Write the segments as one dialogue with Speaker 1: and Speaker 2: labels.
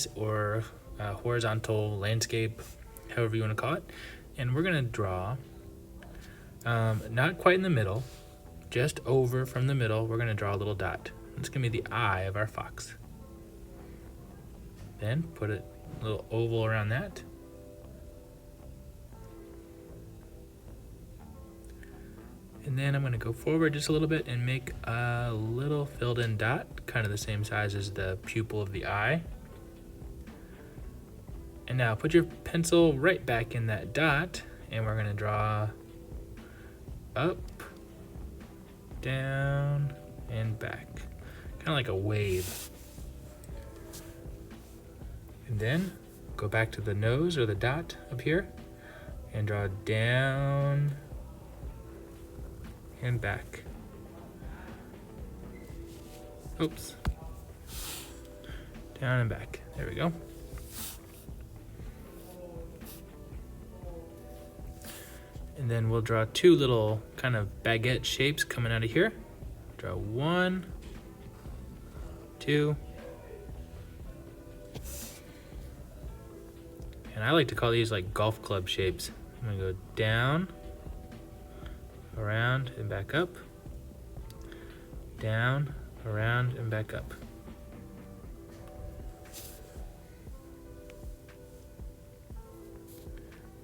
Speaker 1: street or horizontal landscape, however you want to call it. And we're going to draw, not quite in the middle, just over from the middle, we're going to draw a little dot. It's going to be the eye of our fox. Then put a little oval around that. And then I'm going to go forward just a little bit and make a little filled in dot, kind of the same size as the pupil of the eye. And now put your pencil right back in that dot, and we're going to draw up, down, and back, kind of like a wave. And then go back to the nose or the dot up here and draw down and back. Oops. Down and back. There we go. And then we'll draw two little kind of baguette shapes coming out of here. Draw 1, 2. And I like to call these like golf club shapes. I'm gonna go down, around, and back up. Down, around, and back up.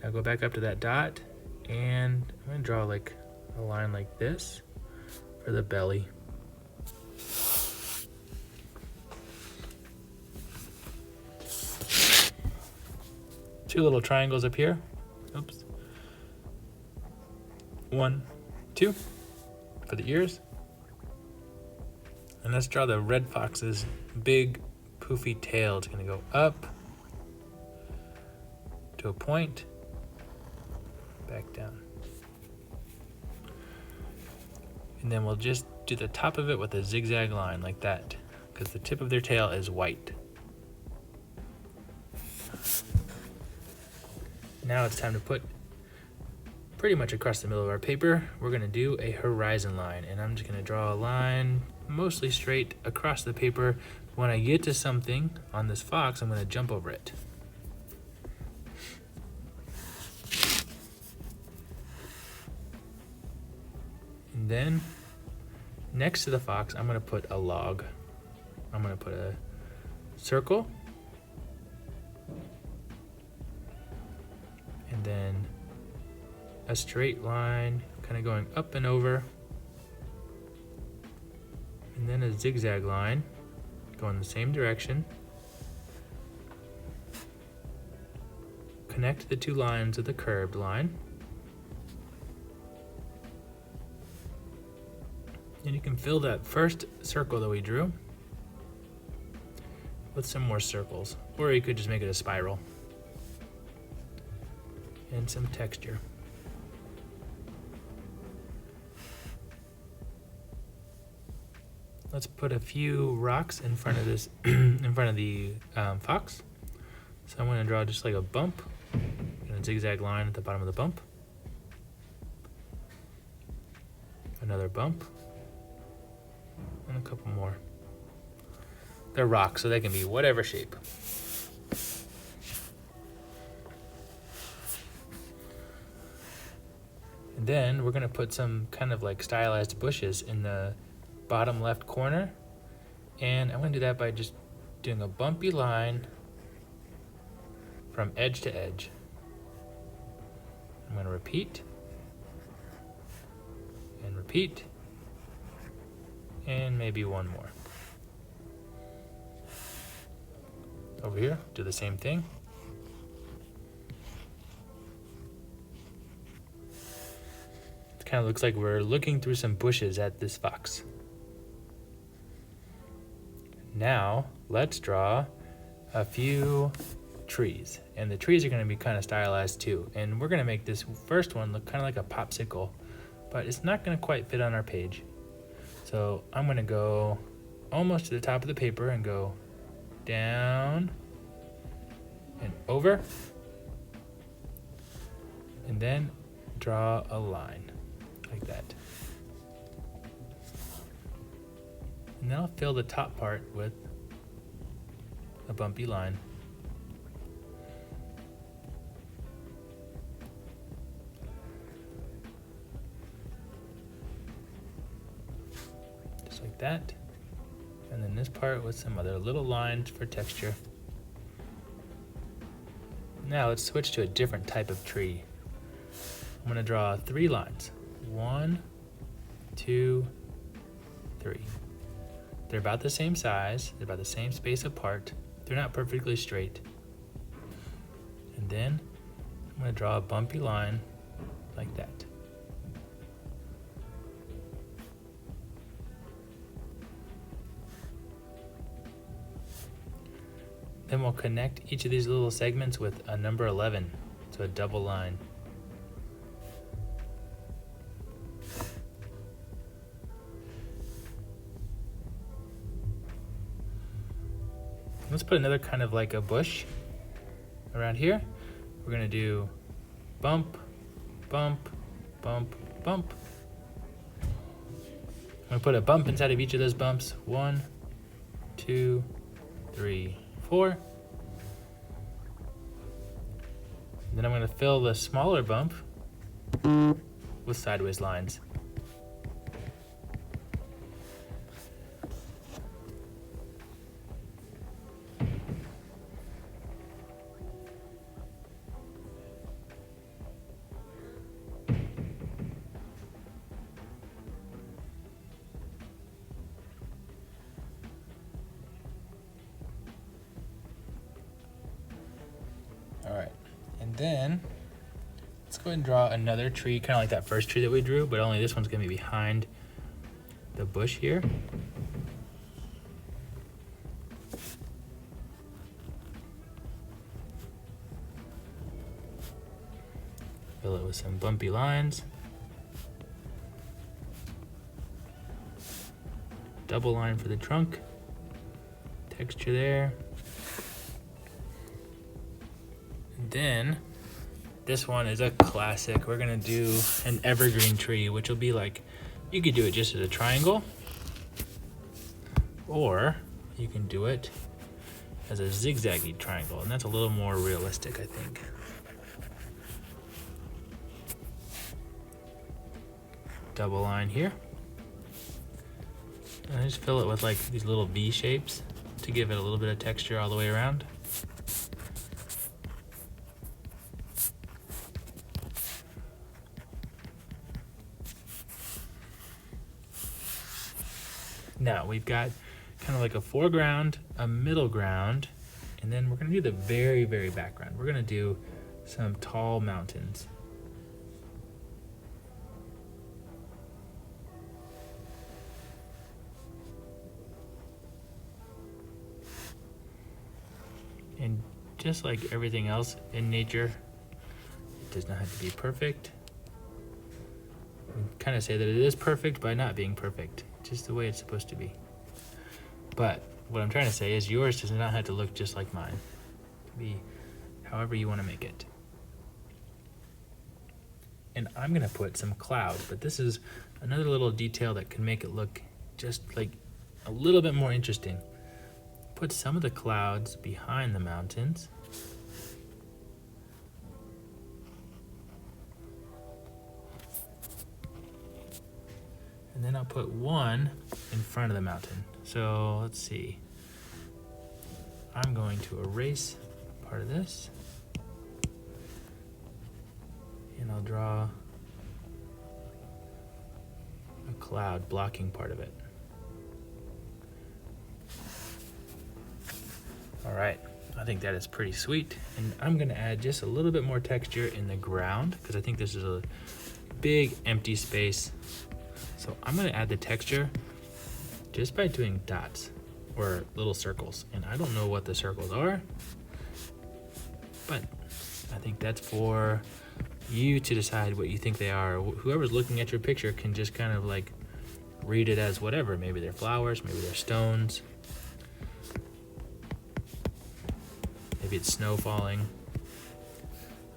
Speaker 1: Now go back up to that dot, and I'm gonna draw like a line like this for the belly. Two little triangles up here. Oops. 1, 2 for the ears. And let's draw the red fox's big poofy tail. It's gonna go up to a point, back down. And then we'll just do the top of it with a zigzag line like that, because the tip of their tail is white. Now it's time to put pretty much across the middle of our paper. We're gonna do a horizon line, and I'm just gonna draw a line mostly straight across the paper. When I get to something on this fox, I'm gonna jump over it. And then next to the fox, I'm gonna put a log. I'm gonna put a circle, and then a straight line kind of going up and over, and then a zigzag line going the same direction. Connect the two lines with a curved line. And you can fill that first circle that we drew with some more circles, or you could just make it a spiral and some texture. Let's put a few rocks in front of this, in front of the fox. So I'm going to draw just like a bump and a zigzag line at the bottom of the bump. Another bump. And a couple more. They're rocks, so they can be whatever shape. And then we're gonna put some kind of like stylized bushes in the bottom left corner. And I'm gonna do that by just doing a bumpy line from edge to edge. I'm gonna repeat and repeat, and maybe one more. Over here, do the same thing. It kind of looks like we're looking through some bushes at this fox. Now, let's draw a few trees. And the trees are going to be kind of stylized too. And we're going to make this first one look kind of like a popsicle, but it's not going to quite fit on our page. So I'm going to go almost to the top of the paper and go down and over, and then draw a line like that. And then I'll fill the top part with a bumpy line. that. And then this part with some other little lines for texture. Now let's switch to a different type of tree. I'm gonna draw 3 lines. 1, 2, 3. They're about the same size, they're about the same space apart. They're not perfectly straight. And then I'm gonna draw a bumpy line like that. Then we'll connect each of these little segments with a number 11, so a double line. Let's put another kind of like a bush around here. We're gonna do bump, bump, bump, bump. I'm gonna put a bump inside of each of those bumps. 1, 2, 3, 4. Then I'm going to fill the smaller bump with sideways lines. All right, and then let's go ahead and draw another tree, kind of like that first tree that we drew, but only this one's gonna be behind the bush here. Fill it with some bumpy lines. Double line for the trunk. Texture there. Then this one is a classic. We're gonna do an evergreen tree, which will be like, you could do it just as a triangle, or you can do it as a zigzaggy triangle, and that's a little more realistic, I think. Double line here. And I just fill it with like these little V shapes to give it a little bit of texture all the way around. Now we've got kind of like a foreground, a middle ground, and then we're gonna do the very, very background. We're gonna do some tall mountains. And just like everything else in nature, it does not have to be perfect. We kind of say that it is perfect by not being perfect, just the way it's supposed to be. But what I'm trying to say is yours does not have to look just like mine. It can be however you want to make it. And I'm gonna put some clouds, but this is another little detail that can make it look just like a little bit more interesting. Put some of the clouds behind the mountains. And then I'll put one in front of the mountain. So let's see. I'm going to erase part of this. And I'll draw a cloud blocking part of it. All right, I think that is pretty sweet. And I'm gonna add just a little bit more texture in the ground because I think this is a big empty space. So I'm gonna add the texture just by doing dots or little circles. And I don't know what the circles are, but I think that's for you to decide what you think they are. Whoever's looking at your picture can just kind of like read it as whatever. Maybe they're flowers, maybe they're stones. Maybe it's snow falling,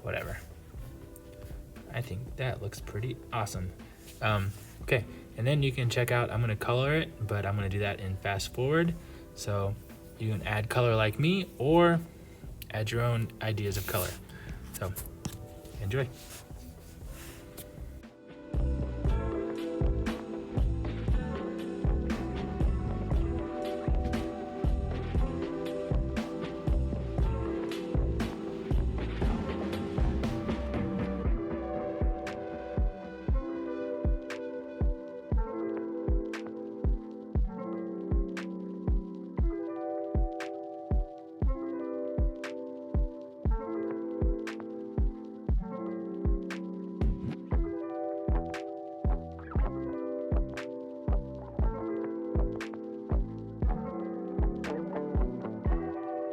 Speaker 1: whatever. I think that looks pretty awesome. Okay, and then you can check out, I'm gonna color it, but I'm gonna do that in fast forward. So you can add color like me or add your own ideas of color. So enjoy.